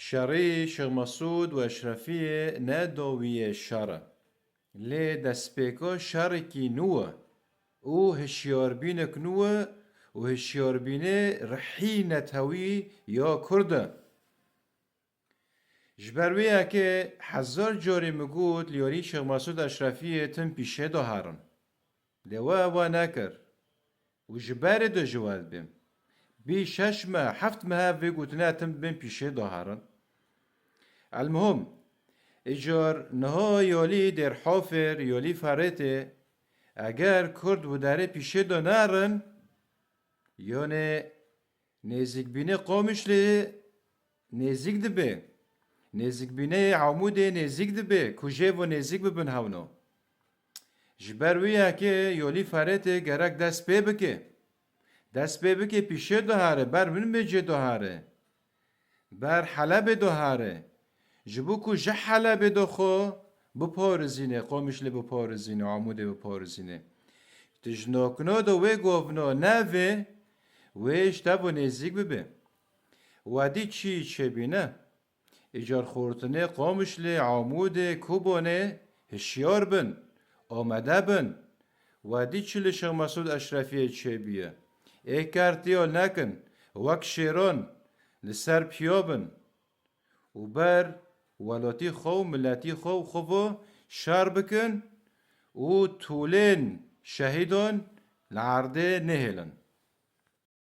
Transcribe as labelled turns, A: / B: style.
A: شري شيخ مسعود واشرفية نادوية شر لي دسبيكو شركي نوه او هشیار بینک نوه و هشیار بینه رحینه هوی یا کرده جبرویه که هزار جاری مگود لیاری شیخ مسعود اشرفیه تن پیشه دو هرن لوا و نکر و جبر دو جواد بیم بی شش ماه هفت ماه وی گوتنه تن بین پیشه دو هرن المهم اجار نها یالی در حافر یالی فرته اگر کرد و داره پیشه دو نرن یعنی نزیک بینه قومش لی نزیک دبه نزیک بینه عمود نزیک دبه کجه و نزیک ببن هونو جبرویه که یالی فرته گرک دست پی بکه دست پی بکه پیشه دو هاره بر من بجه دو هاره بر حلب دو هاره جبو کو جه حلب دو خو بپارزینه قومش لی بپارزینه عمود بپارزینه تجناکنو دو وی گوونو نوه ویش تبو نزیک ببه ودی چی بینه اجار خورتنه قومش لی عمود کوبونه هشیار بن آمده بن ودی چی لی شیخ مسعود اشرفیه چه بیه ای کارتیال نکن وک شیران لسر پیابن و بر ولاتی خو ملتی خو شر بکن و طولین شهیدان لعرده نهلن